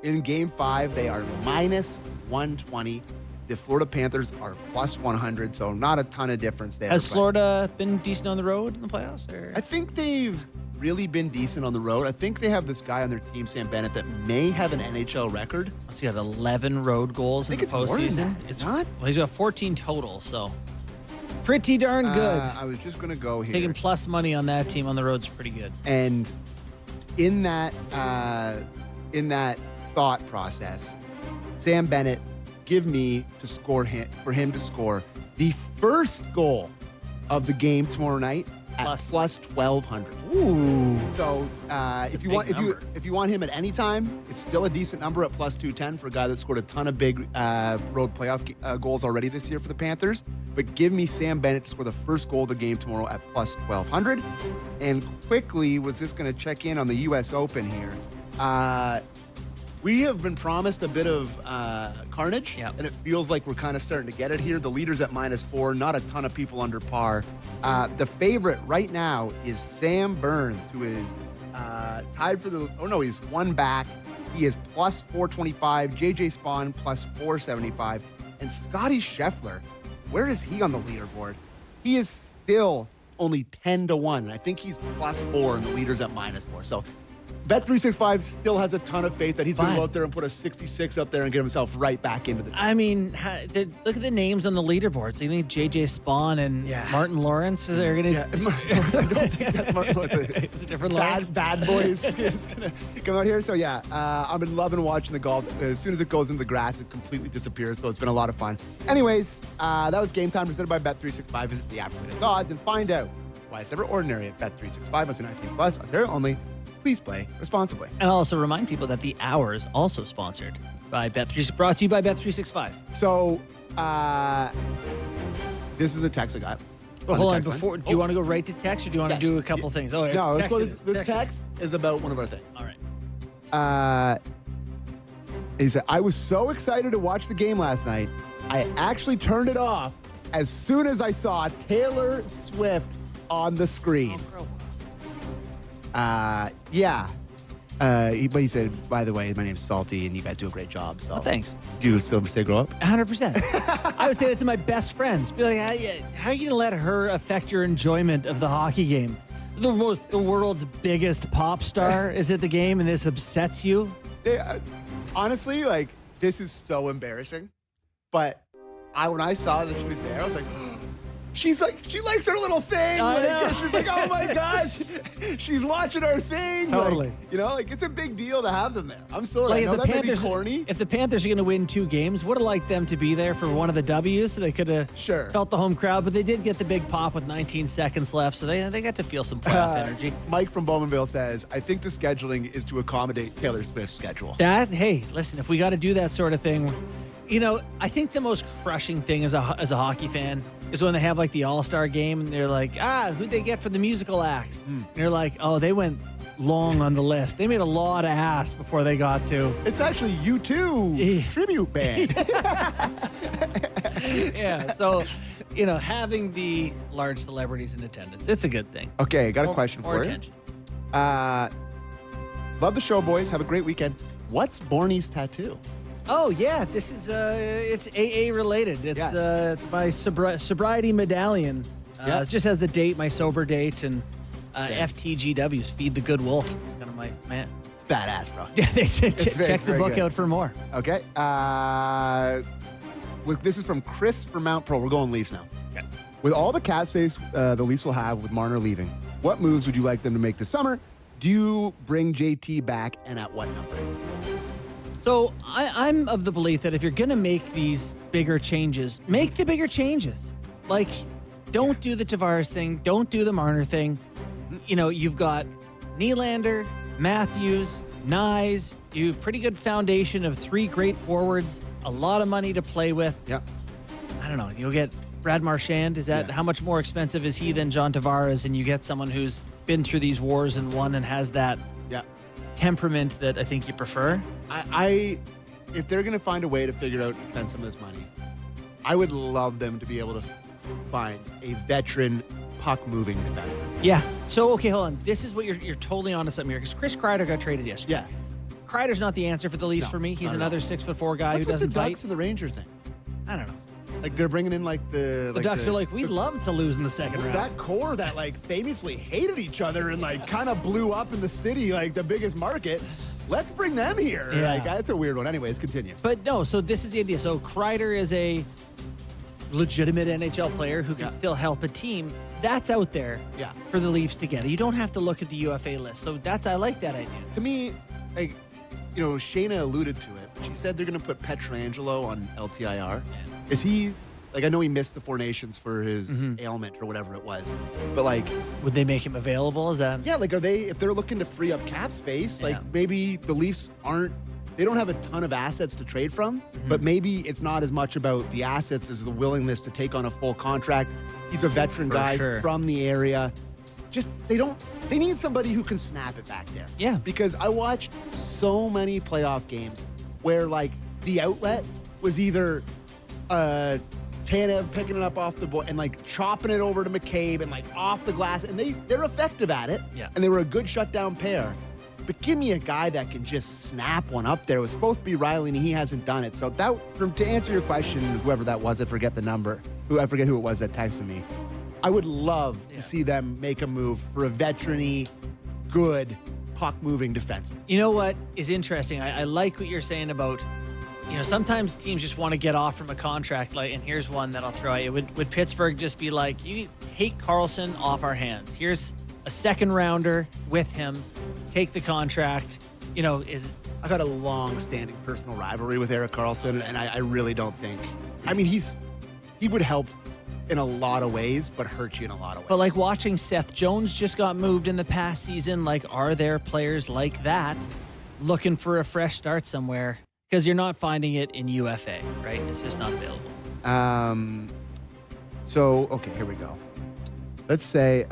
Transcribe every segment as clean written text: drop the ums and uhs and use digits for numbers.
In Game 5, they are minus 120. The Florida Panthers are plus 100, so not a ton of difference there. Has Florida been decent on the road in the playoffs? Or? I think they've really been decent on the road. I think they have this guy on their team, Sam Bennett, that may have an NHL record. He's got 11 road goals in the postseason. It's not? Well, he's got 14 total, so pretty darn good. I was just going to go here. Taking plus money on that team on the road's pretty good. And in that thought process, Sam Bennett, give me to score for him to score the first goal of the game tomorrow night at plus 1,200. Ooh! So if you want him at any time, it's still a decent number at plus 210 for a guy that scored a ton of big road playoff goals already this year for the Panthers. But give me Sam Bennett to score the first goal of the game tomorrow at plus 1,200. And quickly was just going to check in on the U.S. Open here. We have been promised a bit of carnage, and it feels like we're kind of starting to get it here. The leader's at -4, not a ton of people under par. The favorite right now is Sam Burns, who is tied for he's one back. He is plus 425, JJ Spawn plus 475, and Scotty Scheffler, where is he on the leaderboard? He is still only 10-1, and I think he's plus 4, and the leader's at -4. So Bet365 still has a ton of faith that he's going to go out there and put a 66 up there and get himself right back into the team. I mean, look at the names on the leaderboard. So you think J.J. Spawn and Martin Lawrence is going to... I don't think that's Martin Lawrence. It's a different Lawrence. Bad boys is going to come out here. So, I've been loving watching the golf. As soon as it goes into the grass, it completely disappears. So it's been a lot of fun. Anyways, that was Game Time presented by Bet365. Visit the app for the latest odds and find out why it's never ordinary at Bet365. Must be 19 plus. Ontario only. Please play responsibly. And I'll also remind people that the hour is also sponsored by Bet365, brought to you by Bet365. So, this is a text I got. Well, hold on. Do you want to go right to text, or do you want to do a couple things? Oh, no, let's go. This text is about one of our things. All right. He said, I was so excited to watch the game last night, I actually turned it off as soon as I saw Taylor Swift on the screen. But he said, by the way, my name's Salty, and you guys do a great job. So thanks. Do you still say grow up? 100%. I would say that to my best friends. Be like, how are you going to let her affect your enjoyment of the hockey game? The world's biggest pop star is at the game, and this upsets you? Honestly, this is so embarrassing. But when I saw that she was there, I was like, she likes her little thing. She's like, oh my gosh, she's watching our thing. Totally. It's a big deal to have them there. I'm sorry. I know that may be corny. If the Panthers are going to win 2 games, would have liked them to be there for one of the W's so they could have felt the home crowd. But they did get the big pop with 19 seconds left, so they got to feel some playoff energy. Mike from Bowmanville says, I think the scheduling is to accommodate Taylor Swift's schedule. Hey, listen, if we got to do that sort of thing, I think the most crushing thing as a hockey fan is when they have the All-Star game and they're like, who'd they get for the musical acts? And they're like, oh, they went long on the list. They made a lot of ass before they got to. It's actually U2 tribute band. Yeah, so, having the large celebrities in attendance, it's a good thing. Okay, got a question for you. Attention. Love the show, boys. Have a great weekend. What's Borny's tattoo? Oh, yeah, this is, it's AA related. It's my sobriety medallion. It just has the date, my sober date, and FTGWs, Feed the Good Wolf. It's kind of my, man. It's badass, bro. Yeah, they said check the book out for more. Okay. This is from Chris from Mount Pro. We're going Leafs now. Okay. With all the cap space the Leafs will have with Marner leaving, what moves would you like them to make this summer? Do you bring JT back, and at what number? So I'm of the belief that if you're going to make these bigger changes, make the bigger changes. Don't do the Tavares thing. Don't do the Marner thing. You've got Nylander, Matthews, Nyes. You have pretty good foundation of 3 great forwards, a lot of money to play with. Yeah. I don't know. You'll get Brad Marchand. How much more expensive is he than John Tavares? And you get someone who's been through these wars and won and has that temperament that I think you prefer. If they're going to find a way to figure out to spend some of this money, I would love them to be able to find a veteran puck-moving defenseman. Yeah. So, okay, hold on. This is what you're totally onto something here, because Chris Kreider got traded yesterday. Yeah. Kreider's not the answer for the Leafs No, for me. He's not at another all. 6'4" guy What's who with the doesn't fight. Ducks and the Ranger thing? I don't know. Like they're bringing in like the Ducks are like, we'd love to lose in the second round. That core that like famously hated each other and like kind of blew up in the city, like the biggest market. Let's bring them here. Yeah. Like that's a weird one. Anyways, continue. But no, so this is the idea. So Kreider is a legitimate NHL player who can Yeah. still help a team. That's out there Yeah. for the Leafs to get. You don't have to look at the UFA list. So I like that idea. To me, like, you know, Shayna alluded to it. She said they're going to put Pietrangelo on LTIR. Is he, like, I know he missed the Four Nations for his ailment or whatever it was, but like, Would they make him available? Is that? yeah, like, if they're looking to free up cap space, like Yeah. maybe the Leafs they don't have a ton of assets to trade from, but maybe it's not as much about the assets as the willingness to take on a full contract. He's a veteran For guy sure. from the area. Just, they need somebody who can snap it back there. Yeah. Because I watched so many playoff games where, like, the outlet was either Tanev picking it up off the board and, like, chopping it over to McCabe and, like, off the glass. And they're effective at it. Yeah. And they were a good shutdown pair. But give me a guy that can just snap one up there. It was supposed to be Riley, and he hasn't done it. So to answer your question, whoever that was, I forget the number. I forget who it was that texted me. I would love to see them make a move for a veteran-y, good, puck-moving defenseman. You know what is interesting? I like what you're saying about, you know, sometimes teams just want to get off from a contract. Like, and here's one that I'll throw at you. Would Pittsburgh just be like, you take Carlson off our hands? Here's a second rounder with him. Take the contract. You know, I've had a long-standing personal rivalry with Erik Karlsson, and I really don't think. I mean, he would help in a lot of ways, but hurt you in a lot of ways. but like watching Seth Jones just got moved in the past season. Like, are there players like that looking for a fresh start somewhere? Because you're not finding it in UFA, right? It's just not available. So, okay, here we go. Let's say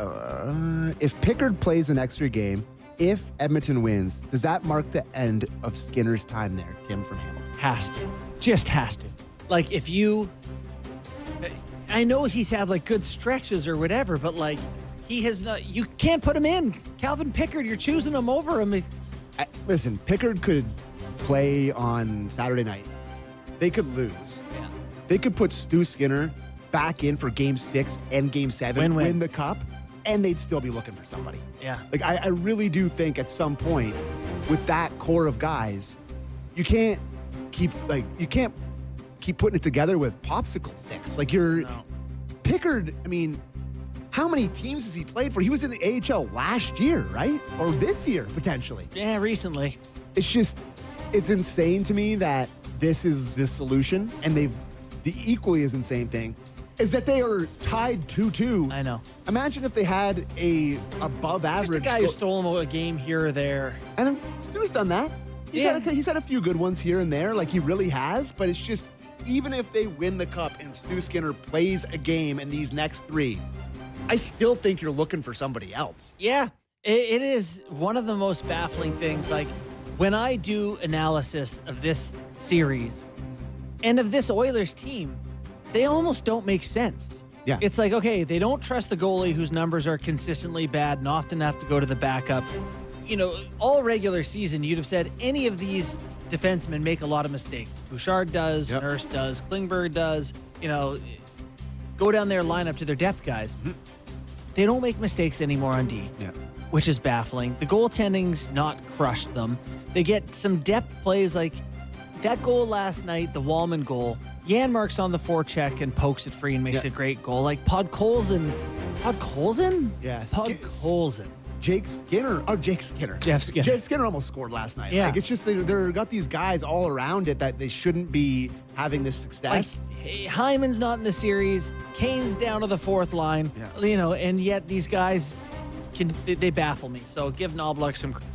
if Pickard plays an extra game, if Edmonton wins, does that mark the end of Skinner's time there, Tim from Hamilton? Has to. Just has to. Like, if you... I know he's had, like, good stretches or whatever, but, like, he has not... You can't put him in. Calvin Pickard, you're choosing him over him. Listen, Pickard could play on Saturday night. They could lose. Yeah. They could put Stu Skinner back in for Game 6 and Game 7, Win-win. win the Cup, and they'd still be looking for somebody. Yeah. Like, I really do think at some point, with that core of guys, you can't keep putting it together with popsicle sticks. Like, No. Pickard, I mean, how many teams has he played for? He was in the AHL last year, right? Or this year, potentially. Yeah, recently. It's insane to me that this is the solution. And the equally as insane thing is that they are tied 2-2. I know. Imagine if they had a above Just average. a guy who stole him a game here or there. And Stu's done that. He's had a few good ones here and there, like he really has. But it's just, even if they win the Cup and Stu Skinner plays a game in these next 3, I still think you're looking for somebody else. Yeah, it is one of the most baffling things. Like, when I do analysis of this series and of this Oilers team, they almost don't make sense. Yeah. It's like, okay, they don't trust the goalie whose numbers are consistently bad and often have to go to the backup. You know, all regular season, you'd have said any of these defensemen make a lot of mistakes. Bouchard does, Yep. Nurse does, Klingberg does, you know, go down their lineup to their depth guys. They don't make mistakes anymore on D, Yeah. which is baffling. The goaltending's not crushed them. They get some depth plays like that goal last night, the Wallman goal. Janmark's on the forecheck and pokes it free and makes Yeah. a great goal. Like Podkolzin? Yeah. Podkolzin. Jake Skinner. Jeff Skinner. Jeff Skinner almost scored last night. Yeah. Like, it's just they're got these guys all around it that they shouldn't be having this Like, success. Hyman's not in the series. Kane's down to the fourth line. Yeah. You know, and yet these guys they baffle me. So give Knobloch some credit.